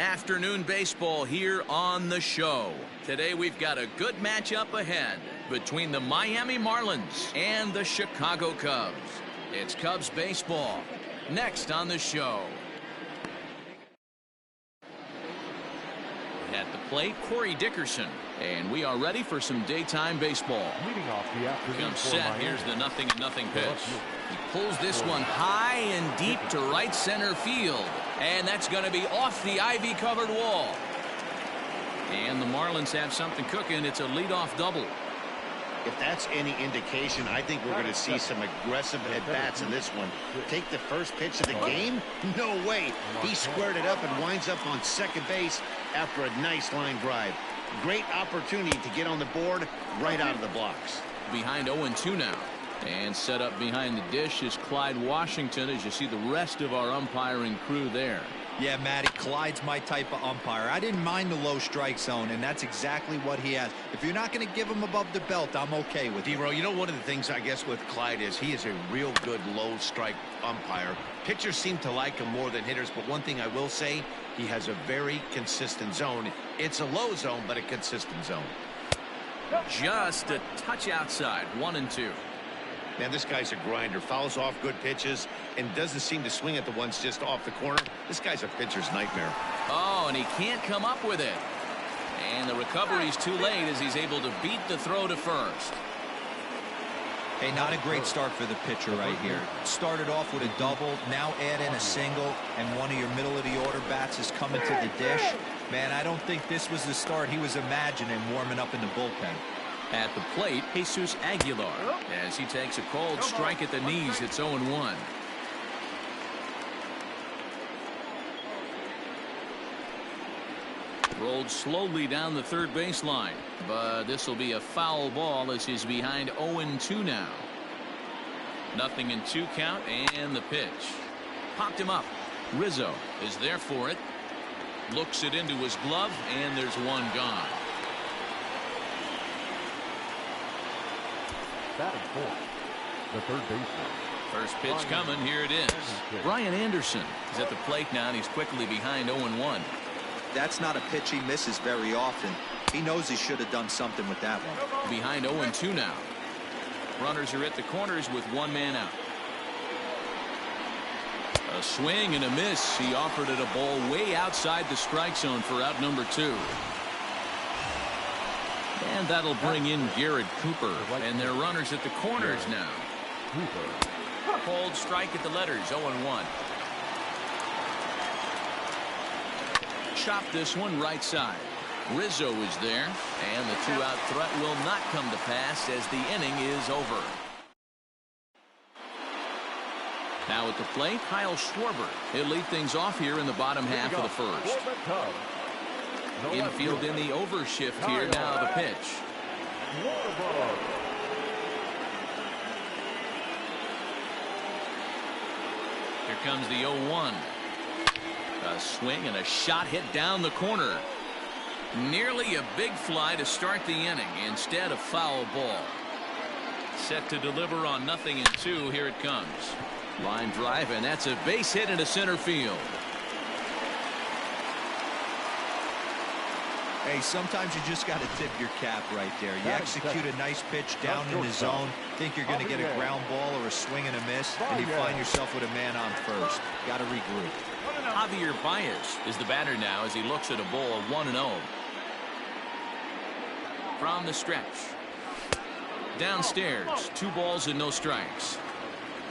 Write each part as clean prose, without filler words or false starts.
Afternoon baseball here on the show. Today we've got a good matchup ahead between the Miami Marlins and the Chicago Cubs. It's Cubs baseball next on the show. At the plate, Corey Dickerson. And we are ready for some daytime baseball. Leading off the afternoon Comes set. Here's the 0-0 pitch. He pulls this one high and deep to right center field. And that's going to be off the ivy-covered wall. And the Marlins have something cooking. It's a leadoff double. If that's any indication, I think we're going to see some aggressive at-bats in this one. Take the first pitch of the game? No way. He squared it up and winds up on second base after a nice line drive. Great opportunity to get on the board right out of the blocks. Behind 0-2 now. And set up behind the dish is Clyde Washington, as you see the rest of our umpiring crew there. Yeah, Matty, Clyde's my type of umpire. I didn't mind the low strike zone, and that's exactly what he has. If you're not going to give him above the belt, I'm okay with it. D-Row, you know, one of the things I guess with Clyde is he is a real good low strike umpire. Pitchers seem to like him more than hitters, but one thing I will say, he has a very consistent zone. It's a low zone, but a consistent zone. Just a touch outside, 1-2. Man, this guy's a grinder. Fouls off good pitches and doesn't seem to swing at the ones just off the corner. This guy's a pitcher's nightmare. Oh, and he can't come up with it. And the recovery's too late as he's able to beat the throw to first. Hey, not a great start for the pitcher right here. Started off with a double, now add in a single, and one of your middle-of-the-order bats is coming to the dish. Man, I don't think this was the start he was imagining warming up in the bullpen. At the plate, Jesus Aguilar, as he takes a cold strike at the knees. It's 0-1. Rolled slowly down the third baseline, but this will be a foul ball as he's behind 0-2 now. 0-2 count, and the pitch. Popped him up. Rizzo is there for it. Looks it into his glove, and there's one gone. Batting fourth, the third baseman. First pitch coming. Here it is. Brian Anderson is at the plate now, and he's quickly behind 0-1. That's not a pitch he misses very often. He knows he should have done something with that one. Behind 0-2 now. Runners are at the corners with one man out. A swing and a miss. He offered it a ball way outside the strike zone for out number 2. And that'll bring in Garrett Cooper. And their runners at the corners now. Cold strike at the letters, 0-1. Chop this one right side. Rizzo is there. And the two-out threat will not come to pass as the inning is over. Now at the plate, Kyle Schwarber. He'll lead things off here in the bottom half of the first. Infield in the overshift here. Now the pitch. Here comes the 0-1. A swing and a shot hit down the corner. Nearly a big fly to start the inning. Instead, a foul ball. Set to deliver on 0-2. Here it comes. Line drive, and that's a base hit into center field. Hey, sometimes you just got to tip your cap right there. You execute a nice pitch down in the zone, think you're going to get a ground ball or a swing and a miss, and you find yourself with a man on first. Got to regroup. Javier Baez is the batter now as he looks at a ball 1-0. From the stretch. Downstairs, 2 balls and no strikes.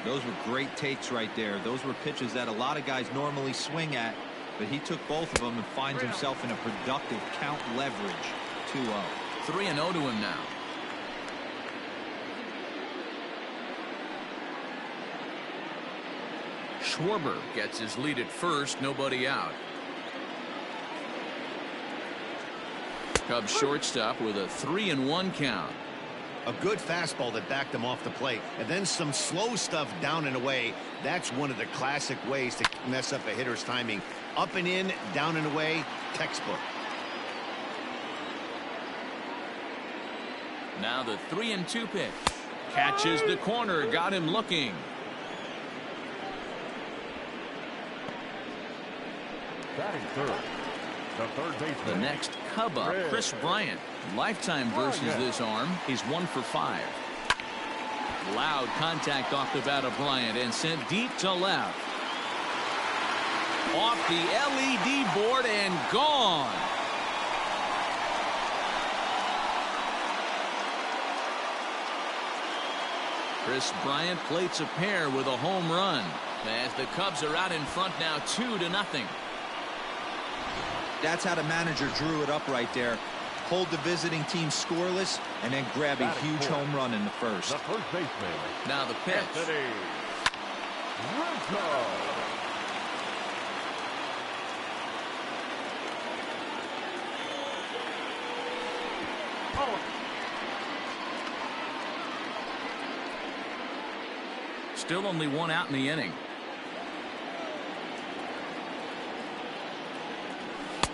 Those were great takes right there. Those were pitches that a lot of guys normally swing at, but he took both of them and finds himself in a productive count leverage. 2-0. 3-0 to him now. Schwarber gets his lead at first. Nobody out. Cubs shortstop with a 3-1 count. A good fastball that backed him off the plate, and then some slow stuff down and away. That's one of the classic ways to mess up a hitter's timing. Up and in, down and away, textbook. Now the 3-2 pitch. Catches the corner, got him looking. Batting third, The third baseman. The next Cub up, Chris Bryant. Lifetime versus this arm. He's 1 for 5. Loud contact off the bat of Bryant and sent deep to left. Off the LED board and gone. Chris Bryant plates a pair with a home run as the Cubs are out in front now 2-0. That's how the manager drew it up right there. Hold the visiting team scoreless and then grab a huge home run in the first. The first baseman. Now the pitch. Still only 1 out in the inning.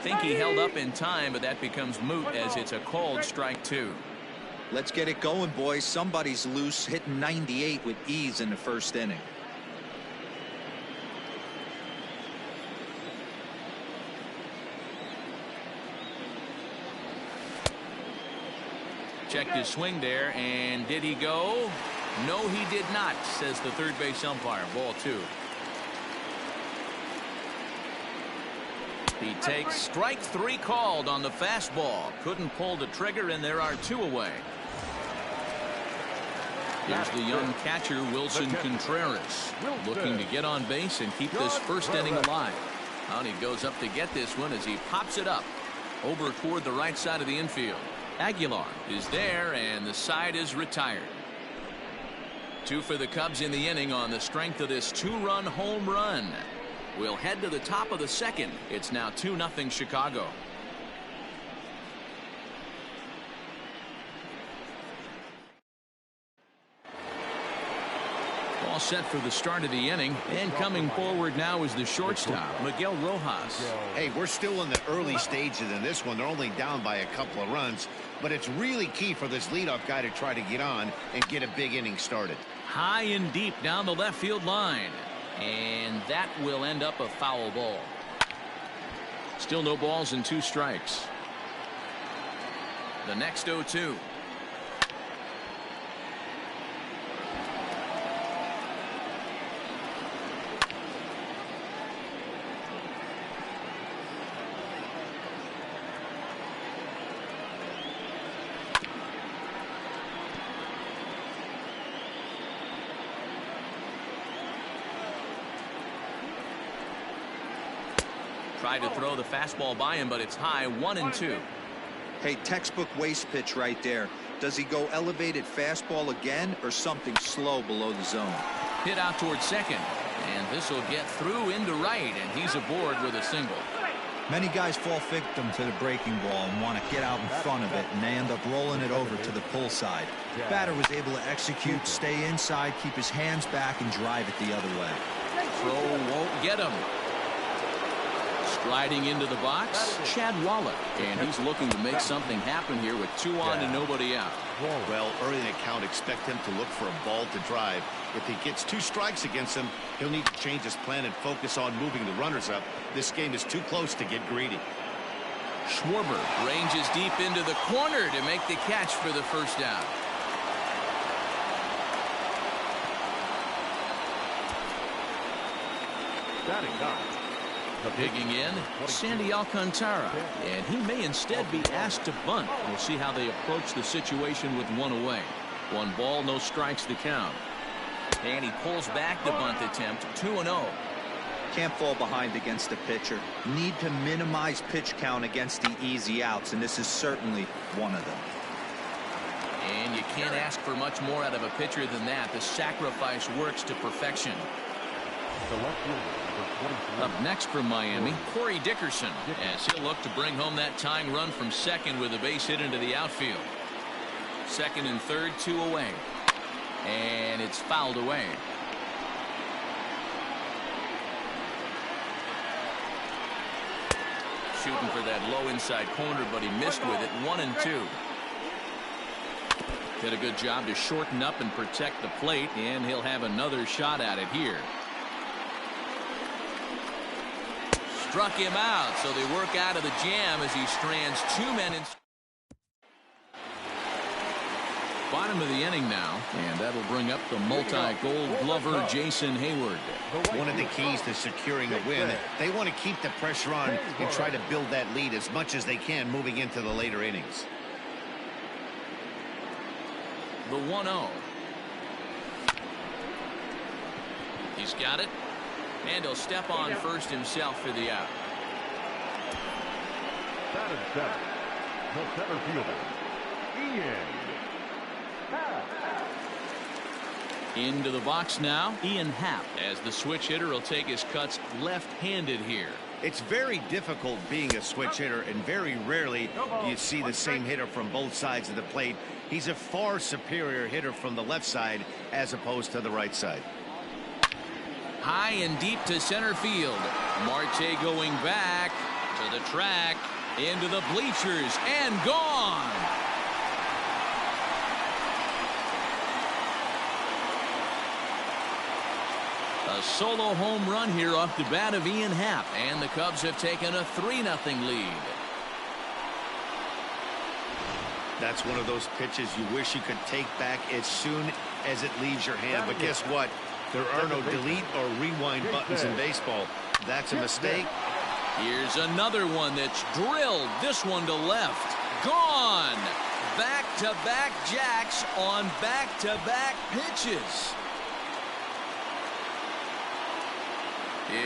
Think he held up in time, but that becomes moot as it's a called strike 2. Let's get it going, boys. Somebody's loose, hitting 98 with ease in the first inning. Checked his swing there, and did he go? No, he did not, says the third base umpire. Ball 2. He takes strike 3 called on the fastball. Couldn't pull the trigger, and there are 2 away. Here's the young catcher, Wilson Contreras, looking to get on base and keep this first inning alive. And he goes up to get this one as he pops it up over toward the right side of the infield. Aguilar is there, and the side is retired. 2 for the Cubs in the inning on the strength of this 2-run home run. We'll head to the top of the second. It's now 2-0 Chicago. All set for the start of the inning, and coming forward now is the shortstop, Miguel Rojas. Hey, we're still in the early stages in this one. They're only down by a couple of runs, but it's really key for this leadoff guy to try to get on and get a big inning started. High and deep down the left field line, and that will end up a foul ball. Still no balls and 2 strikes. The next 0-2. Tried to throw the fastball by him, but it's high. 1-2. Hey, textbook waste pitch right there. Does he go elevated fastball again or something slow below the zone? Hit out towards second, and this will get through into right, and he's aboard with a single. Many guys fall victim to the breaking ball and want to get out in front of it, and they end up rolling it over to the pull side. Batter was able to execute, stay inside, keep his hands back, and drive it the other way. Throw won't get him. Striding into the box, Chad Wallach, and he's looking to make something happen here with 2 on and nobody out. Well, early in the count, expect him to look for a ball to drive. If he gets 2 strikes against him, he'll need to change his plan and focus on moving the runners up. This game is too close to get greedy. Schwarber ranges deep into the corner to make the catch for the first out. Batting 9. Digging in, Sandy Alcantara, and he may instead be asked to bunt. We'll see how they approach the situation with 1 away. 1 ball, no strikes to count. And he pulls back the bunt attempt. 2-0. Can't fall behind against the pitcher. Need to minimize pitch count against the easy outs, and this is certainly one of them. And you can't ask for much more out of a pitcher than that. The sacrifice works to perfection. The left fielder, number 23. Up next from Miami, Corey Dickerson, as he'll look to bring home that tying run from second with a base hit into the outfield. Second and third, 2 away. And it's fouled away. Shooting for that low inside corner, but he missed with it. 1-2. Did a good job to shorten up and protect the plate, and he'll have another shot at it here. struck him out, so they work out of the jam as he strands 2 men in. Bottom of the inning now, and that'll bring up the multi-gold glover Jason Hayward. One of the keys to securing a win, they want to keep the pressure on and try to build that lead as much as they can moving into the later innings. The 1-0. He's got it, and he'll step on first himself for the out. Batting center, the center fielder, Ian. Into the box now, Ian Happ, as the switch hitter will take his cuts left-handed here. It's very difficult being a switch hitter, and very rarely do you see the same hitter from both sides of the plate. He's a far superior hitter from the left side as opposed to the right side. High and deep to center field. Marte going back to the track, into the bleachers, and gone. A solo home run here off the bat of Ian Happ, and the Cubs have taken a 3-0 lead. That's one of those pitches you wish you could take back as soon as it leaves your hand. But guess what? There are no delete or rewind buttons in baseball. That's a mistake. Here's another one that's drilled. This one to left. Gone. Back-to-back jacks on back-to-back pitches.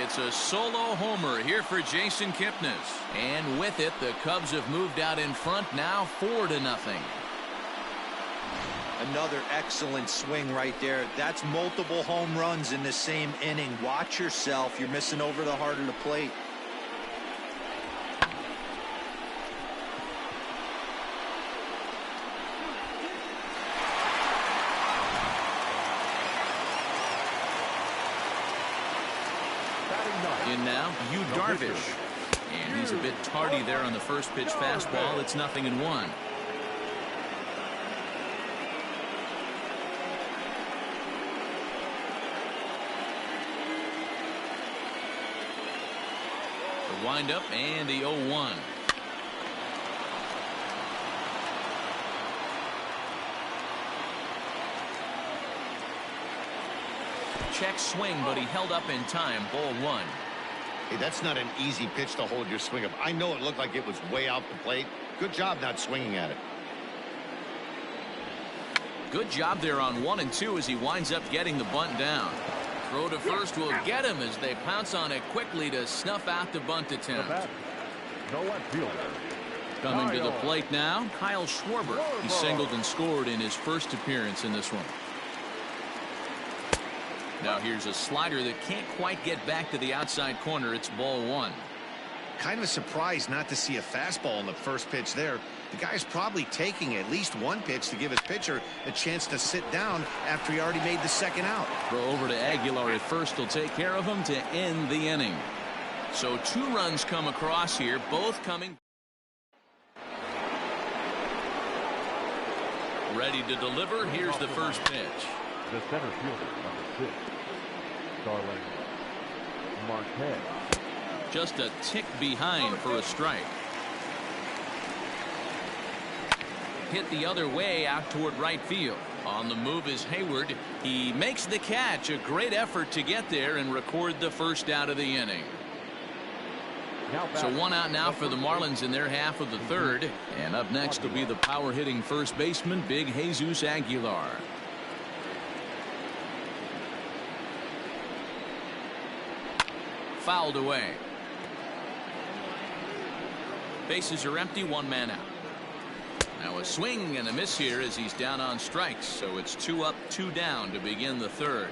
It's a solo homer here for Jason Kipnis. And with it, the Cubs have moved out in front now 4-0. Another excellent swing right there. That's multiple home runs in the same inning. Watch yourself. You're missing over the heart of the plate. In now, Yu Darvish. And he's a bit tardy there on the first pitch fastball. It's 0-1. The windup and the 0-1. Check swing, but he held up in time. Ball 1. Hey, that's not an easy pitch to hold your swing up. I know it looked like it was way out the plate. Good job not swinging at it. Good job there on 1 and 2 as he winds up getting the bunt down. Throw to first will get him as they pounce on it quickly to snuff out the bunt attempt. No left fielder. Coming to the plate now, Kyle Schwarber. He singled and scored in his first appearance in this one. Now here's a slider that can't quite get back to the outside corner. It's ball 1. Kind of surprised not to see a fastball on the first pitch there. The guy's probably taking at least one pitch to give his pitcher a chance to sit down after he already made the second out. Throw over to Aguilar at first will take care of him to end the inning. So 2 runs come across here, both coming. Ready to deliver. Here's the first pitch. The center fielder, number 6, Starling Marte. Just a tick behind for a strike. Hit the other way out toward right field. On the move is Hayward. He makes the catch. A great effort to get there and record the first out of the inning. So 1 out now for the Marlins in their half of the third. And up next will be the power hitting first baseman, Big Jesus Aguilar. Fouled away. Bases are empty, 1 man out. Now a swing and a miss here as he's down on strikes. So it's 2 up, 2 down to begin the third.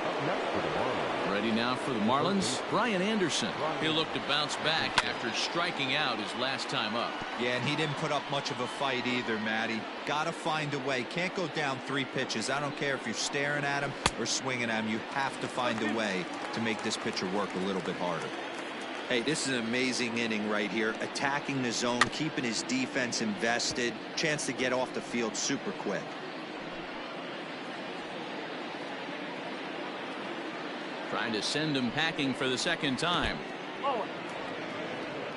Up next for the Marlins. Ready now for the Marlins, Brian Anderson. He'll look to bounce back after striking out his last time up. Yeah, and he didn't put up much of a fight either, Matty. Gotta find a way. Can't go down 3 pitches. I don't care if you're staring at him or swinging at him. You have to find a way to make this pitcher work a little bit harder. Hey, this is an amazing inning right here. Attacking the zone, keeping his defense invested. Chance to get off the field super quick. Trying to send him packing for the second time.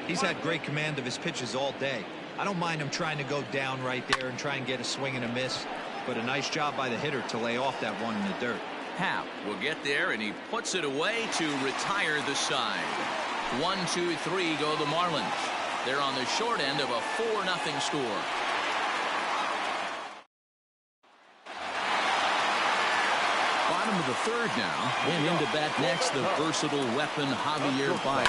He's had great command of his pitches all day. I don't mind him trying to go down right there and try and get a swing and a miss, but a nice job by the hitter to lay off that one in the dirt. Happ will get there, and he puts it away to retire the side. 1-2-3 go the Marlins. They're on the short end of a 4-0 score. Bottom of the third now, and into bat next, the versatile weapon Javier Baez.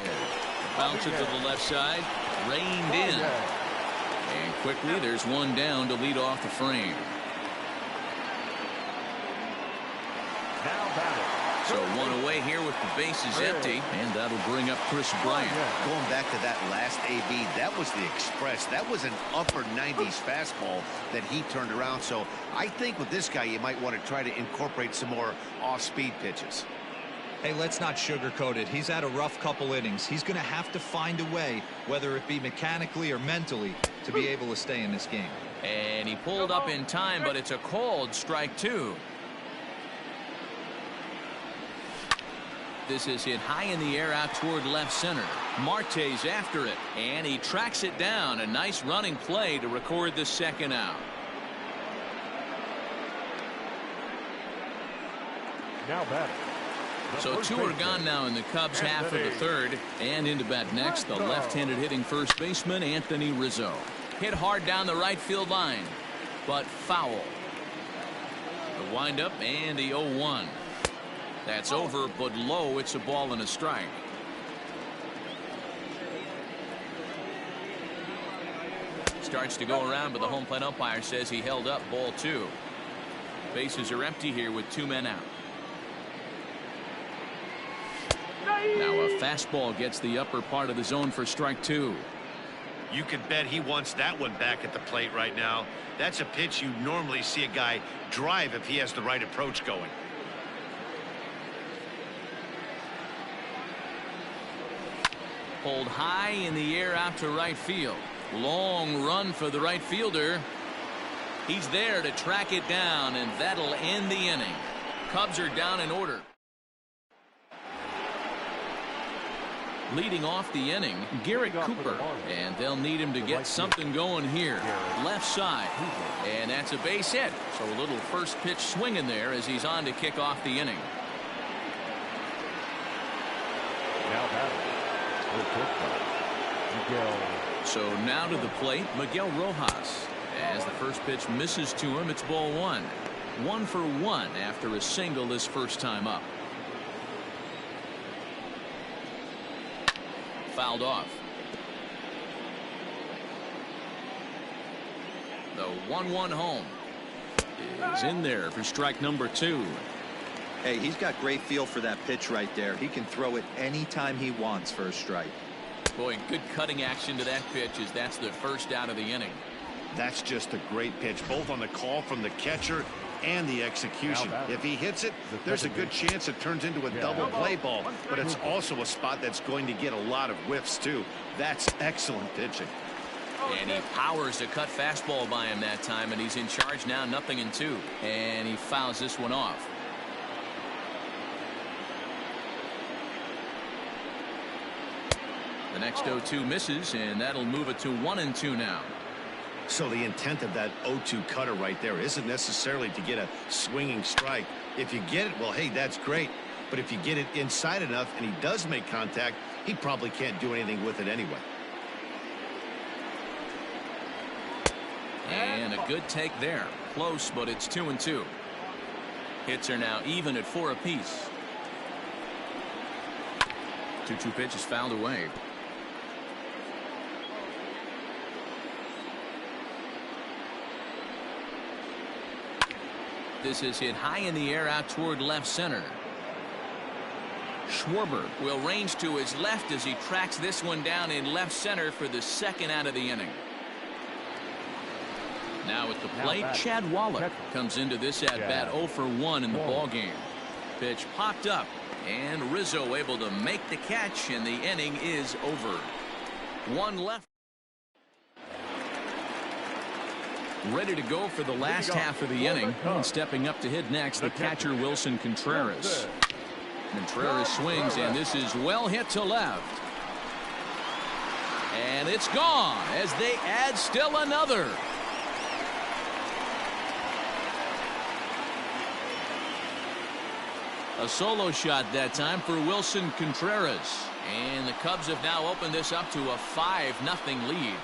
Bounce it to the left side, reined in. And quickly, there's one down to lead off the frame. So one away here with the bases empty, and that'll bring up Chris Bryant. Going back to that last AB, that was the express. That was an upper 90s fastball that he turned around. So I think with this guy, you might want to try to incorporate some more off-speed pitches. Hey, let's not sugarcoat it. He's had a rough couple innings. He's going to have to find a way, whether it be mechanically or mentally, to be able to stay in this game. And he pulled up in time, but it's a called strike two. This is hit high in the air out toward left center. Marte's after it, and he tracks it down. A nice running play to record the second out. Now batting. So two are gone now in the Cubs half of the third, and into bat next, the left-handed hitting first baseman Anthony Rizzo. Hit hard down the right field line, but foul. The windup and the 0-1. That's over, but low. It's a ball and a strike. Starts to go around, but the home plate umpire says he held up ball two. Bases are empty here with 2 men out. Now a fastball gets the upper part of the zone for strike two. You can bet he wants that one back at the plate right now. That's a pitch you normally see a guy drive if he has the right approach going. Pulled high in the air out to right field. Long run for the right fielder. He's there to track it down, and that'll end the inning. Cubs are down in order. Leading off the inning, Garrett Cooper, and they'll need him to get something going here. Left side, and that's a base hit. So a little first pitch swing in there as he's on to kick off the inning. Now batting. So now to the plate, Miguel Rojas. As the first pitch misses to him, it's ball one. 1 for 1 after a single his first time up. Fouled off. The 1-1 home is in there for strike number 2. Hey, he's got great feel for that pitch right there. He can throw it anytime he wants for a strike. Boy, good cutting action to that pitch as that's the first out of the inning. That's just a great pitch, both on the call from the catcher and the execution. If he hits it, there's a good chance it turns into a double play ball, but it's also a spot that's going to get a lot of whiffs too. That's excellent pitching. And he powers a cut fastball by him that time, and he's in charge now, 0-2. And he fouls this one off. The next 0-2 misses, and that'll move it to 1-2 now. So the intent of that 0-2 cutter right there isn't necessarily to get a swinging strike. If you get it, well, hey, that's great. But if you get it inside enough and he does make contact, he probably can't do anything with it anyway. And a good take there. Close, but it's 2-2. Hits are now even at 4 apiece. 2-2 pitch is fouled away. This is hit high in the air out toward left center. Schwarber will range to his left as he tracks this one down in left center for the second out of the inning. Now at the plate, Chad Wallach comes into this at bat 0 for 1 in the ball game. Pitch popped up, and Rizzo able to make the catch, and the inning is over. One left. Ready to go for the last half of the inning, and stepping up to hit next, the catcher Wilson Contreras. Contreras swings, and this is well hit to left. And it's gone as they add still another. A solo shot that time for Wilson Contreras. And the Cubs have now opened this up to a 5-0 lead.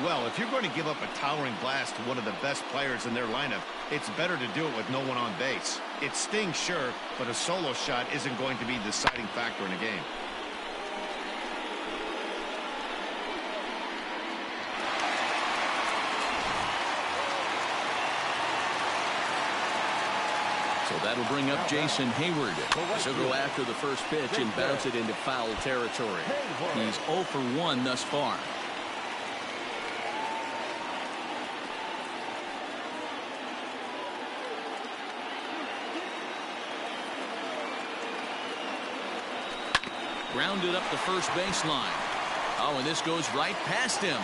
Well, if you're going to give up a towering blast to one of the best players in their lineup, it's better to do it with no one on base. It stings, sure, but a solo shot isn't going to be the deciding factor in a game. So that'll bring up Jason Hayward. He'll go after the first pitch and bounce it into foul territory. He's 0 for 1 thus far. Grounded up the first baseline. Oh, and this goes right past him.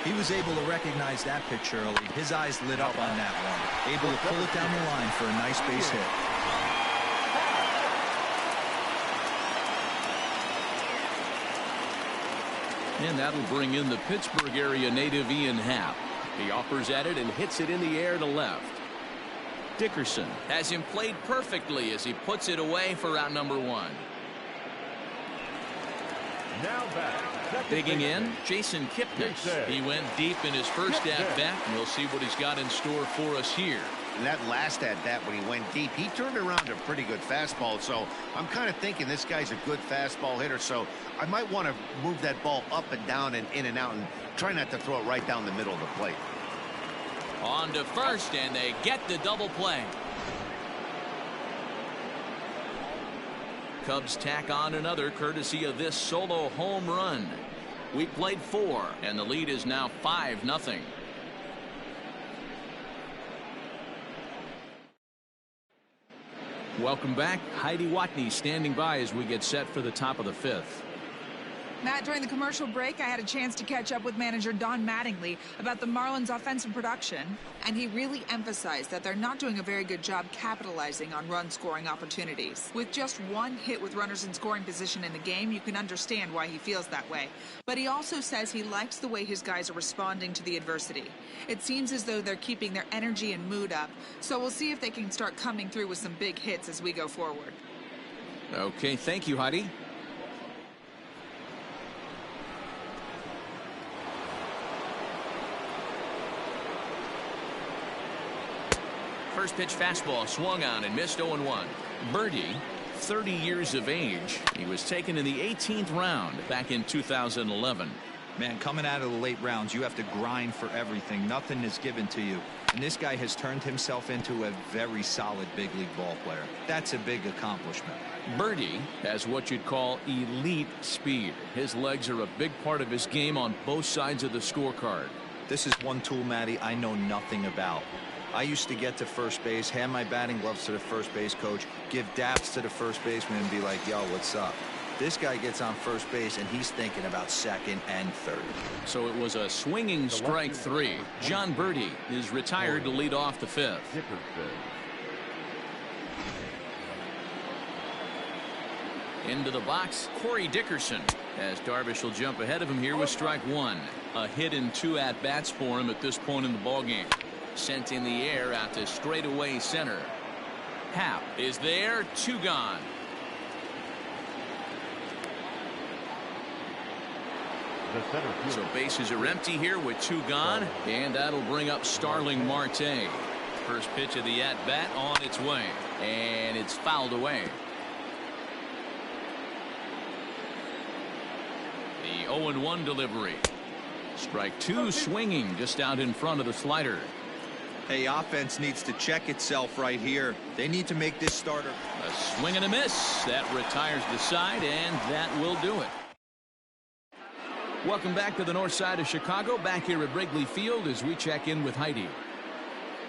He was able to recognize that pitch early. His eyes lit up on that one. Able to pull it down the line for a nice base hit. And that'll bring in the Pittsburgh area native Ian Happ. He offers at it and hits it in the air to left. Dickerson has him played perfectly as he puts it away for out number 1. Now back. Digging in, Jason Kipnis. He went deep in his first at-bat, and we'll see what he's got in store for us here. And that last at-bat when he went deep, he turned around a pretty good fastball. So I'm kind of thinking this guy's a good fastball hitter. So I might want to move that ball up and down and in and out and try not to throw it right down the middle of the plate. On to first, and they get the double play. Cubs tack on another courtesy of this solo home run. We played 4, and the lead is now 5-0. Welcome back. Heidi Watney standing by as we get set for the top of the 5th. Matt, during the commercial break, I had a chance to catch up with manager Don Mattingly about the Marlins' offensive production, and he really emphasized that they're not doing a very good job capitalizing on run-scoring opportunities. With just 1 hit with runners in scoring position in the game, you can understand why he feels that way. But he also says he likes the way his guys are responding to the adversity. It seems as though they're keeping their energy and mood up, so we'll see if they can start coming through with some big hits as we go forward. Okay, thank you, Heidi. First pitch fastball swung on and missed 0-1. Birdie, 30 years of age. He was taken in the 18th round back in 2011. Man, coming out of the late rounds, you have to grind for everything. Nothing is given to you. And this guy has turned himself into a very solid big league ball player. That's a big accomplishment. Birdie has what you'd call elite speed. His legs are a big part of his game on both sides of the scorecard. This is one tool, Matty, I know nothing about. I used to get to first base, hand my batting gloves to the first base coach, give daps to the first baseman and be like, yo, what's up? This guy gets on first base and he's thinking about second and third. So it was a swinging strike 3. John Birdie is retired to lead off the 5th. Into the box, Corey Dickerson, as Darvish will jump ahead of him here with strike 1. A hit in 2 at-bats for him at this point in the ballgame. Sent in the air out to straightaway center. Happ is there, 2 gone. So bases are empty here with 2 gone, and that'll bring up Starling Marte. First pitch of the at-bat on its way, and it's fouled away. The 0-1 delivery. Strike 2 swinging just out in front of the slider. Hey, offense needs to check itself right here. They need to make this starter. A swing and a miss. That retires the side, and that will do it. Welcome back to the north side of Chicago. Back here at Wrigley Field as we check in with Heidi.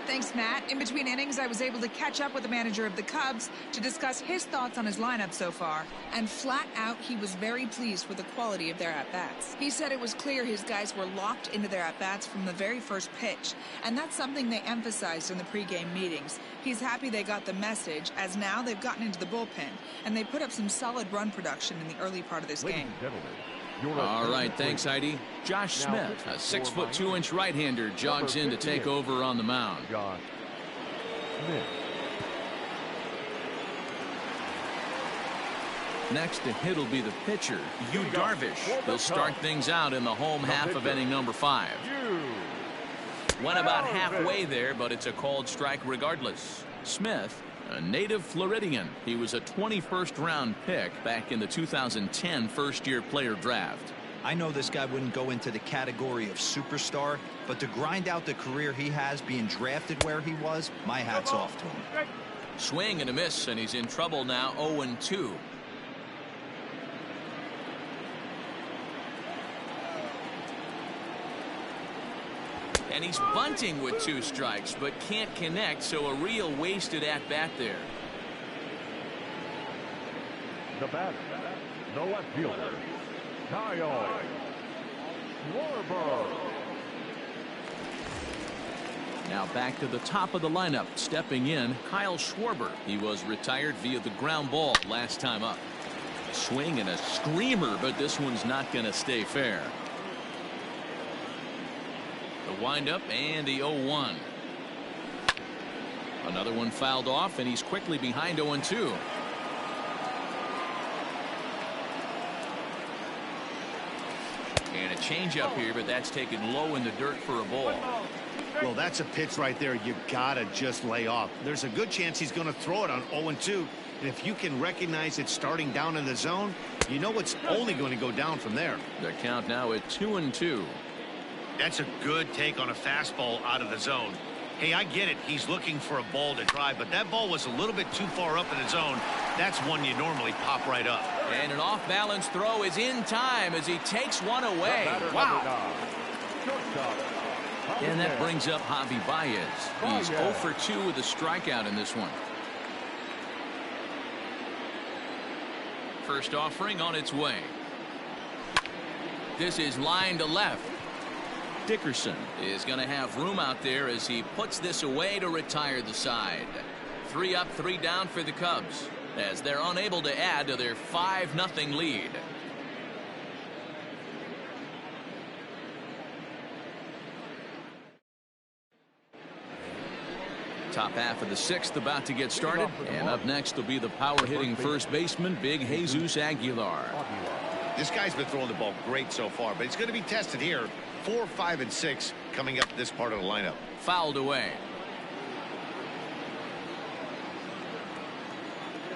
Thanks, Matt. In between innings, I was able to catch up with the manager of the Cubs to discuss his thoughts on his lineup so far. And flat out, he was very pleased with the quality of their at-bats. He said it was clear his guys were locked into their at-bats from the very first pitch. And that's something they emphasized in the pregame meetings. He's happy they got the message, as now they've gotten into the bullpen. And they put up some solid run production in the early part of this game. All right, thanks, Heidi. Josh Smith, a 6'2" right-hander, jogs in to take over on the mound. Josh Smith. Next to hit will be the pitcher, Yu Darvish. He'll start things out in the home half of inning number 5. Went about halfway there, but it's a called strike regardless. Smith, a native Floridian. He was a 21st round pick back in the 2010 first-year player draft. I know this guy wouldn't go into the category of superstar, but to grind out the career he has being drafted where he was, my hat's off to him. Swing and a miss, and he's in trouble now, 0-2. And he's bunting with 2 strikes, but can't connect, so a real wasted at-bat there. The batter, the left fielder, Kyle Schwarber. Now back to the top of the lineup. Stepping in, Kyle Schwarber. He was retired via the ground ball last time up. Swing and a screamer, but this one's not going to stay fair. The windup and the 0-1. Another one fouled off, and he's quickly behind 0-2. And a changeup here, but that's taken low in the dirt for a ball. Well, that's a pitch right there you gotta just lay off. There's a good chance he's going to throw it on 0-2. And if you can recognize it starting down in the zone, you know it's only going to go down from there. The count now at 2-2. That's a good take on a fastball out of the zone. Hey, I get it. He's looking for a ball to drive, but that ball was a little bit too far up in the zone. That's one you normally pop right up. And an off-balance throw is in time as he takes one away. Wow. And that brings up Javi Baez. He's 0 for 2 with a strikeout in this one. First offering on its way. This is line to left. Dickerson is going to have room out there as he puts this away to retire the side. 3 up, 3 down for the Cubs as they're unable to add to their 5-0 lead. Top half of the 6th about to get started, and up next will be the power-hitting first baseman, Big Jesus Aguilar. This guy's been throwing the ball great so far, but he's going to be tested here. 4, 5, and 6 coming up this part of the lineup. Fouled away.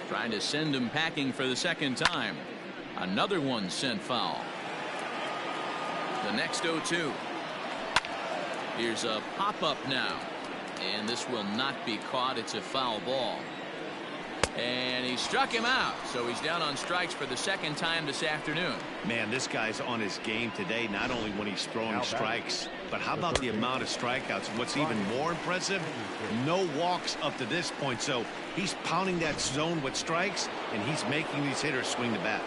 Trying to send him packing for the second time. Another one sent foul. The next 0-2. Here's a pop-up now. And this will not be caught. It's a foul ball. And he struck him out. So he's down on strikes for the second time this afternoon. Man, this guy's on his game today, not only when he's throwing strikes, but how about the amount of strikeouts? What's even more impressive, no walks up to this point. So he's pounding that zone with strikes, and he's making these hitters swing the bat.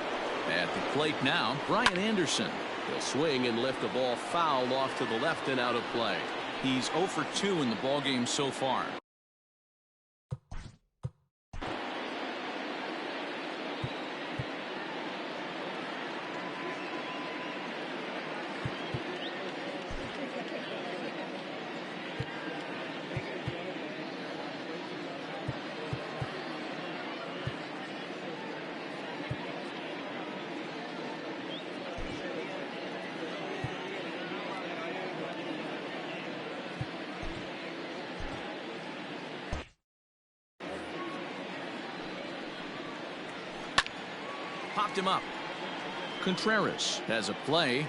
At the plate now, Brian Anderson. He'll swing and lift the ball foul off to the left and out of play. He's 0 for 2 in the ballgame so far. Popped him up. Contreras has a play.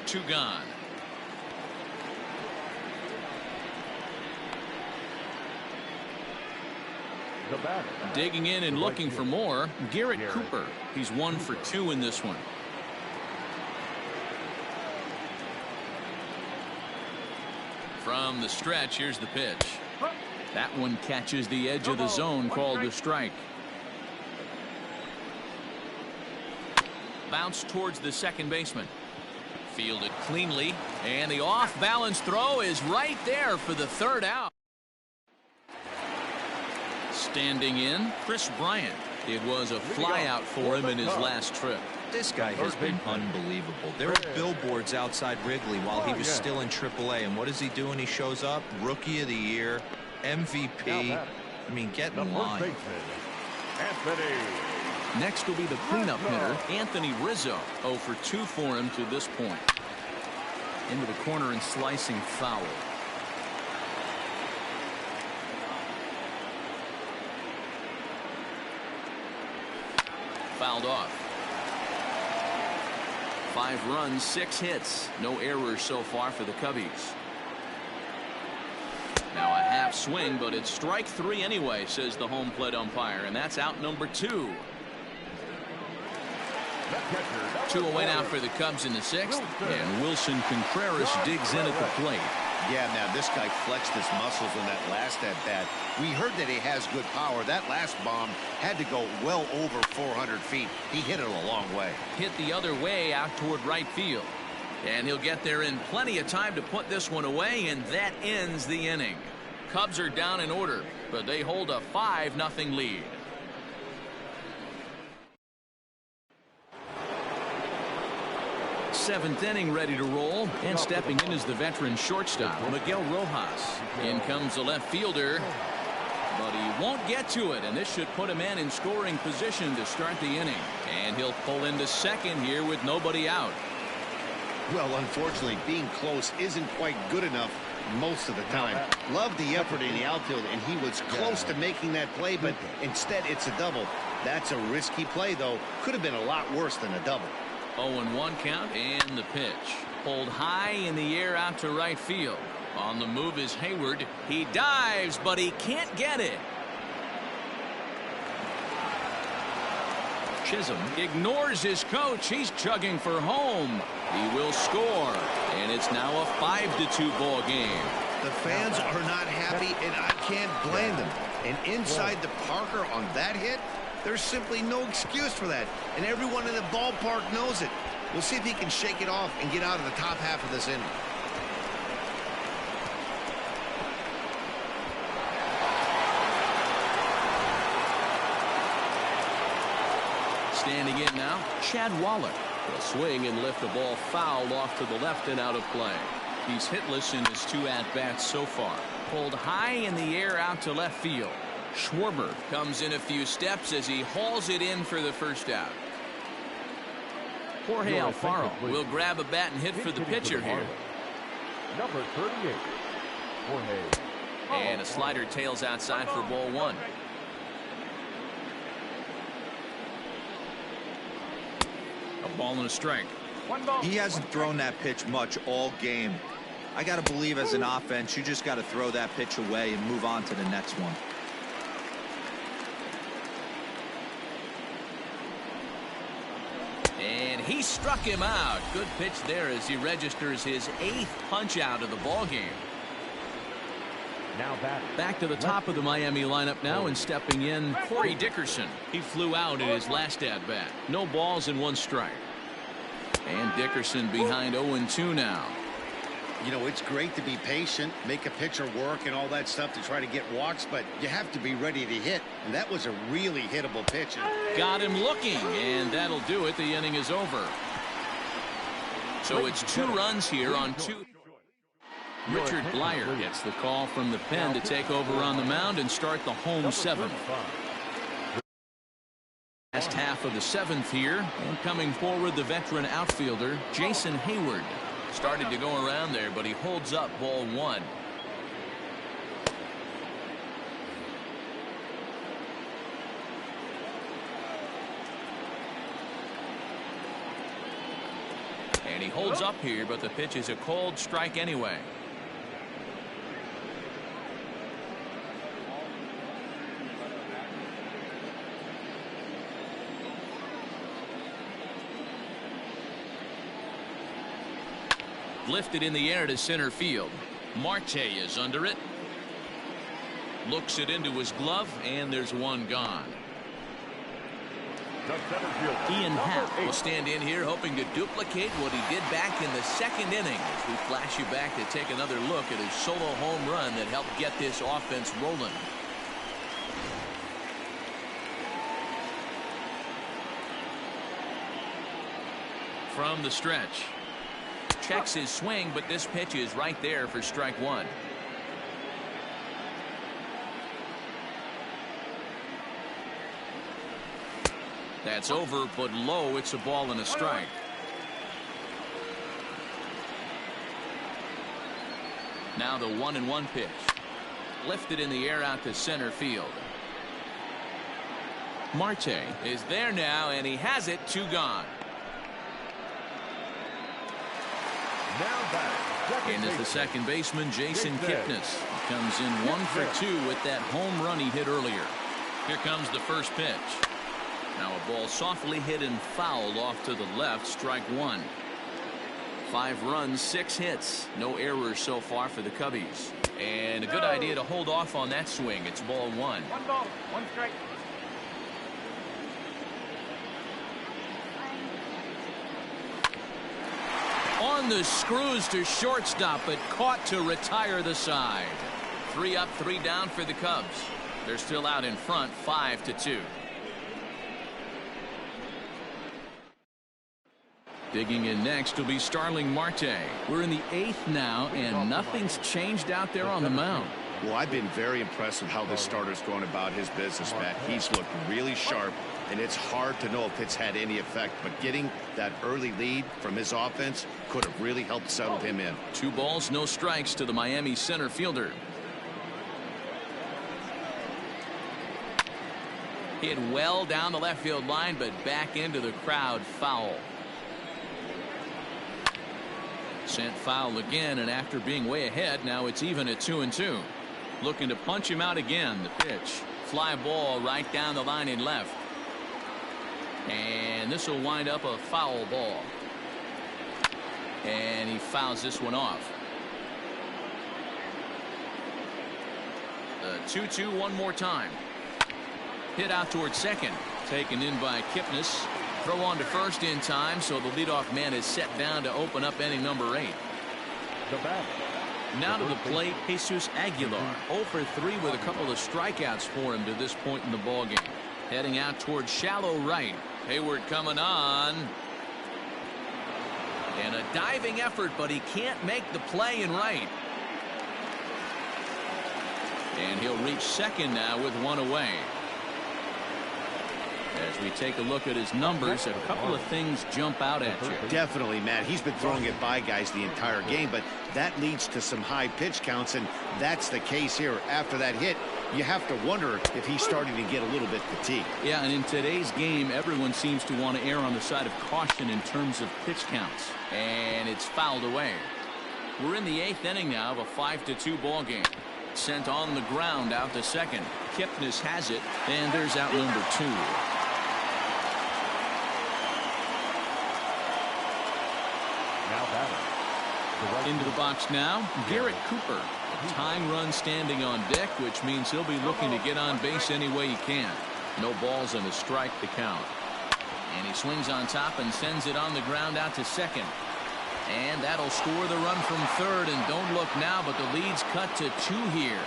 2 gone. Digging in and looking for more, Garrett Cooper. He's 1 for 2 in this one. From the stretch, here's the pitch. That one catches the edge of the zone, called a strike. Bounce towards the second baseman. Fielded cleanly, and the off-balance throw is right there for the third out. Standing in, Chris Bryant. It was a flyout for him in his last trip. This guy has been unbelievable. There were billboards outside Wrigley while he was still in AAA, and what is he doing? He shows up, Rookie of the Year, MVP. I mean, get in line. Next will be the cleanup hitter, Anthony Rizzo. 0 for 2 for him to this point. Into the corner and slicing foul. Fouled off. 5 runs, 6 hits. No errors so far for the Cubbies. Now a half swing, but it's strike 3 anyway, says the home plate umpire, and that's out number 2. 2 away now for the Cubs in the 6th, and Wilson Contreras digs in at the plate. Yeah, now this guy flexed his muscles on that last at-bat. We heard that he has good power. That last bomb had to go well over 400 feet. He hit it a long way. Hit the other way out toward right field. And he'll get there in plenty of time to put this one away, and that ends the inning. Cubs are down in order, but they hold a 5-0 lead. Seventh inning ready to roll, and stepping in is the veteran shortstop Miguel Rojas. In comes the left fielder, but he won't get to it, and this should put a man in scoring position to start the inning. And he'll pull into second here with nobody out. Well, unfortunately, being close isn't quite good enough most of the time. Loved the effort in the outfield, and he was close to making that play, but instead it's a double. That's a risky play, though. Could have been a lot worse than a double. 0-1 count, and the pitch. Pulled high in the air out to right field. On the move is Hayward. He dives, but he can't get it. Chisholm ignores his coach. He's chugging for home. He will score, and it's now a 5-2 ball game. The fans are not happy, and I can't blame them. And inside the Parker on that hit, there's simply no excuse for that, and everyone in the ballpark knows it. We'll see if he can shake it off and get out of the top half of this inning. Standing in now, Chad Wallach. He'll swing and lift the ball foul off to the left and out of play. He's hitless in his 2 at-bats so far. Pulled high in the air out to left field. Schwarber comes in a few steps as he hauls it in for the first out. Jorge Alfaro will grab a bat and hit for the pitcher here. Number 38, Jorge. And a slider tails outside for ball 1. A ball and a strike. He hasn't thrown that pitch much all game. I got to believe as an offense, you just got to throw that pitch away and move on to the next one. And he struck him out. Good pitch there as he registers his 8th punch out of the ball game. Now back to the top of the Miami lineup now, and stepping in, Corey Dickerson. He flew out in his last at-bat. No balls and 1 strike. And Dickerson behind 0-2 now. You know, it's great to be patient, make a pitcher work and all that stuff to try to get walks, but you have to be ready to hit. And that was a really hittable pitch. Got him looking, and that'll do it. The inning is over. So it's 2 runs here on 2. Richard Blyer gets the call from the pen to take over on the mound and start the home 7th. Last half of the 7th here, and coming forward the veteran outfielder Jason Hayward. Started to go around there, but he holds up ball 1. And he holds up here, but the pitch is a cold strike anyway. Lifted in the air to center field. Marte is under it. Looks it into his glove, and there's one gone. Ian Happ will stand in here hoping to duplicate what he did back in the second inning as we flash you back to take another look at his solo home run that helped get this offense rolling. From the stretch. Checks his swing, but this pitch is right there for strike one. That's over, but low. It's a ball and a strike. Now the 1-1 pitch. Lifted in the air out to center field. Marte is there now, and he has it. 2 gone. And as the second baseman, Jason Kipnis comes in 1 for 2 with that home run he hit earlier. Here comes the first pitch. Now a ball softly hit and fouled off to the left. Strike one. 5 runs, 6 hits. No errors so far for the Cubbies. And a good idea to hold off on that swing. It's ball 1. 1 ball, 1 strike. On the screws to shortstop, but caught to retire the side. 3 up, 3 down for the Cubs. They're still out in front, 5-2. Digging in next will be Starling Marte. We're in the 8th now, and nothing's changed out there on the mound. Well, I've been very impressed with how this starter's going about his business, Matt. He's looked really sharp, and it's hard to know if it's had any effect. But getting that early lead from his offense could have really helped settle him in. 2 balls, no strikes to the Miami center fielder. Hit well down the left field line, but back into the crowd, foul. Sent foul again, and after being way ahead, now it's even at 2-2. Looking to punch him out again. The pitch. Fly ball right down the line in left. And this will wind up a foul ball. And he fouls this one off. The 2-2 one more time. Hit out towards second. Taken in by Kipnis. Throw on to first in time, so the leadoff man is set down to open up inning number 8. Now to the plate, Jesus Aguilar. 0 for 3 with a couple of strikeouts for him to this point in the ballgame. Heading out towards shallow right. Hayward coming on. And a diving effort, but he can't make the play in right. And he'll reach second now with 1 away. As we take a look at his numbers, a couple of things jump out at you. Definitely, Matt. He's been throwing it by guys the entire game, but that leads to some high pitch counts, and that's the case here. After that hit, you have to wonder if he's starting to get a little bit fatigued. Yeah, and in today's game, everyone seems to want to err on the side of caution in terms of pitch counts. And it's fouled away. We're in the 8th inning now of a 5-2 ball game. Sent on the ground out to second. Kipnis has it, and there's out number 2. Into the box now, Garrett Cooper. A tying run standing on deck, which means he'll be looking to get on base any way he can. No balls and a strike to count. And he swings on top and sends it on the ground out to second. And that'll score the run from third. And don't look now, but the lead's cut to 2 here.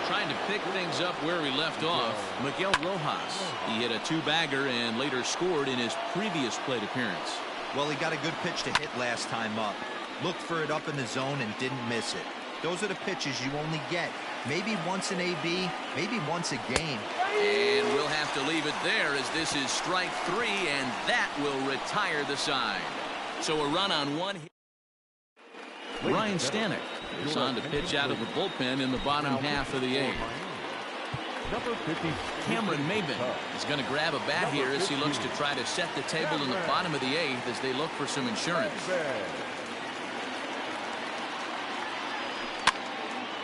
Trying to pick things up where he left off, Miguel Rojas. He hit a 2-bagger and later scored in his previous plate appearance. Well, he got a good pitch to hit last time up. Looked for it up in the zone and didn't miss it. Those are the pitches you only get. Maybe once an AB, maybe once a game. And we'll have to leave it there as this is strike 3, and that will retire the side. So a run on 1 hit. Ryan Stanek is on to pitch out of the bullpen in the bottom half of the 8th. Cameron Maben is going to grab a bat here as he looks to try to set the table in the bottom of the 8th as they look for some insurance.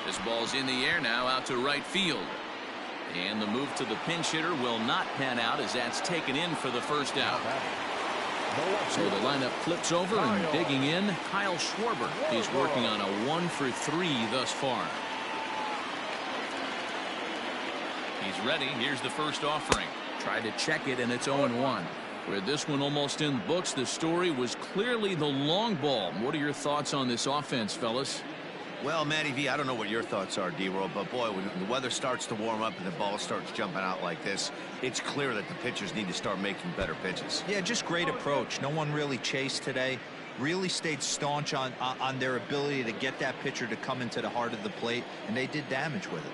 This ball's in the air now out to right field. And the move to the pinch hitter will not pan out as that's taken in for the first out. So the lineup flips over, and digging in, Kyle Schwarber. He's working on a 1-for-3 thus far. He's ready. Here's the first offering. Tried to check it, and it's 0-1. With this one almost in the books, the story was clearly the long ball. What are your thoughts on this offense, fellas? Well, Matty V, I don't know what your thoughts are, D-Roll, but boy, when the weather starts to warm up and the ball starts jumping out like this, it's clear that the pitchers need to start making better pitches. Yeah, just great approach. No one really chased today. Really stayed staunch on their ability to get that pitcher to come into the heart of the plate, and they did damage with it.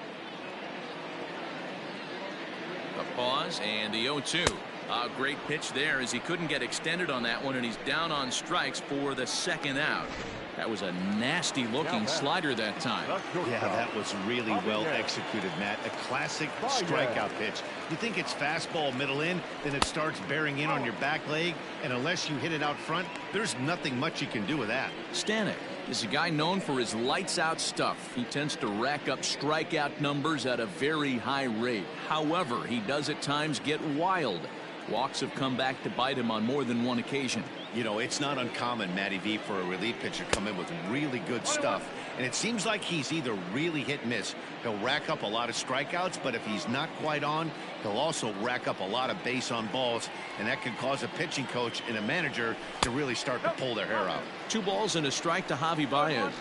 A pause and the 0-2. A great pitch there as he couldn't get extended on that one, and he's down on strikes for the second out. That was a nasty looking slider that time. Yeah, that was really well executed, Matt. A classic strikeout pitch. You think it's fastball middle in, then it starts bearing in on your back leg, and unless you hit it out front, there's nothing much you can do with that. Stanek is a guy known for his lights out stuff. He tends to rack up strikeout numbers at a very high rate. However, he does at times get wild. Walks have come back to bite him on more than one occasion. You know, it's not uncommon, Matty V, for a relief pitcher to come in with really good stuff. And it seems like he's either really hit and miss. He'll rack up a lot of strikeouts, but if he's not quite on, he'll also rack up a lot of base on balls. And that can cause a pitching coach and a manager to really start to pull their hair out. 2 balls and a strike to Javi Baez.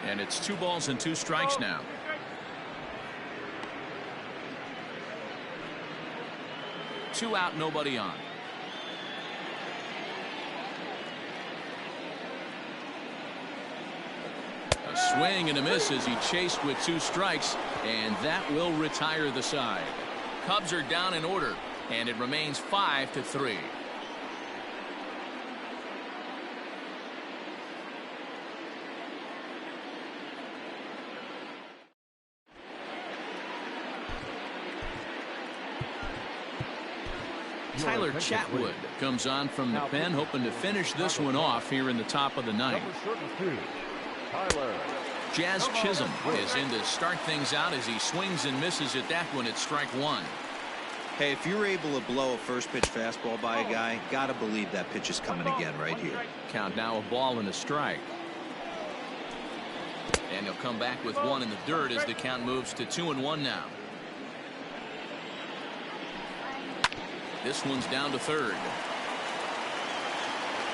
And it's 2 balls and 2 strikes now. Two out, nobody on. A swing and a miss as he chased with 2 strikes, and that will retire the side. Cubs are down in order, and it remains 5-3. Tyler Chatwood comes on from the pen, hoping to finish this one off here in the top of the ninth. Jazz Chisholm is in to start things out as he swings and misses at that one at strike 1. Hey, if you're able to blow a first pitch fastball by a guy, gotta believe that pitch is coming again right here. Count now, a ball and a strike. And he'll come back with 1 in the dirt as the count moves to 2-1 now. This one's down to third.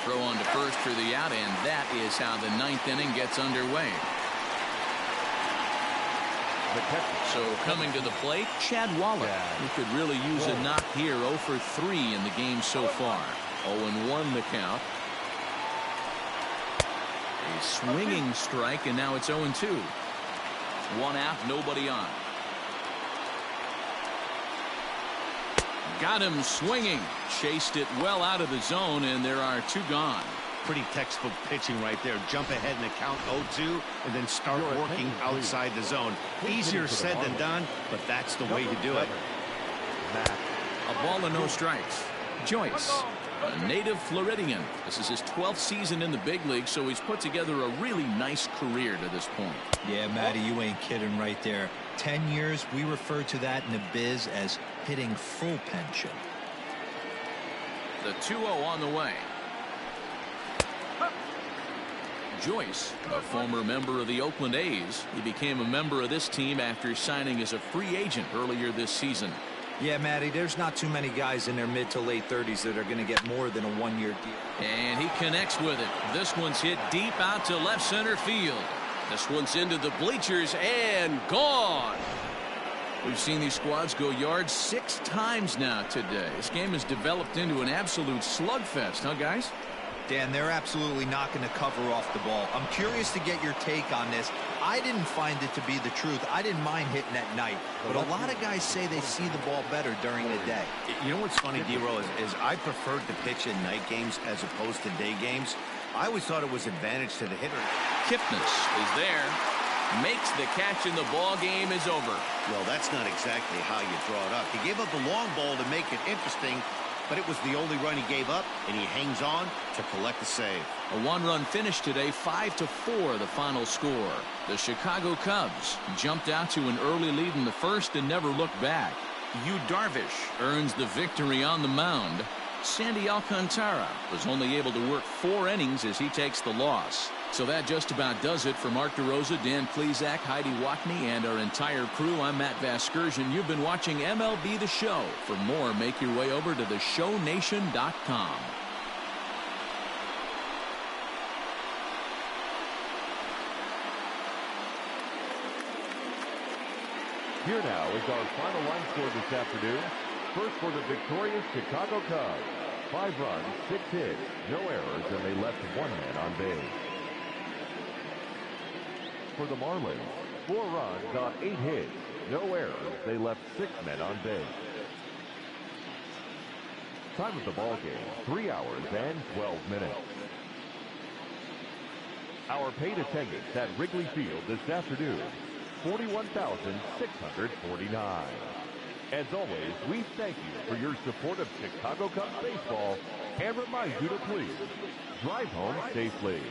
Throw on to first for the out, and that is how the 9th inning gets underway. So coming to the plate, Chad Wallach, who could really use a knock here. 0 for 3 in the game so far. 0-1 the count. A swinging strike, and now it's 0-2. 1 out, nobody on. Got him swinging. Chased it well out of the zone, and there are 2 gone. Pretty textbook pitching right there. Jump ahead in the count 0-2 and then start working outside the zone. Easier said than done, but that's the way to do it. A ball and no strikes. Joyce, a native Floridian. This is his 12th season in the big league, so he's put together a really nice career to this point. Yeah, Matty, you ain't kidding right there. 10 years, we refer to that in the biz as hitting full pension. The 2-0 on the way. Joyce, a former member of the Oakland A's. He became a member of this team after signing as a free agent earlier this season. Yeah, Matty, there's not too many guys in their mid to late 30s that are going to get more than a 1-year deal. And he connects with it. This one's hit deep out to left center field. This one's into the bleachers and gone. We've seen these squads go yards 6 times now today. This game has developed into an absolute slugfest, huh, guys? Dan, they're absolutely not going to cover off the ball. I'm curious to get your take on this. I didn't find it to be the truth. I didn't mind hitting at night, but a lot of guys say they see the ball better during the day. You know what's funny, D-Roll, is I preferred to pitch in night games as opposed to day games. I always thought it was advantage to the hitter. Kipnis is there. Makes the catch, and the ball game is over. Well, that's not exactly how you draw it up. He gave up the long ball to make it interesting, but it was the only run he gave up, and he hangs on to collect the save. A one-run finish today, 5-4 the final score. The Chicago Cubs jumped out to an early lead in the first and never looked back. Yu Darvish earns the victory on the mound. Sandy Alcantara was only able to work 4 innings as he takes the loss. So that just about does it for Mark DeRosa, Dan Plesac, Heidi Watney, and our entire crew. I'm Matt Vasgersian. You've been watching MLB The Show. For more, make your way over to theshownation.com. Here now is our final line score this afternoon. First for the victorious Chicago Cubs. 5 runs, 6 hits, no errors, and they left 1 man on base. For the Marlins, 4 runs on 8 hits, no errors, they left 6 men on base. Time of the ball game, 3 hours and 12 minutes. Our paid attendance at Wrigley Field this afternoon, 41,649. As always, we thank you for your support of Chicago Cubs baseball and remind you to please drive home safely.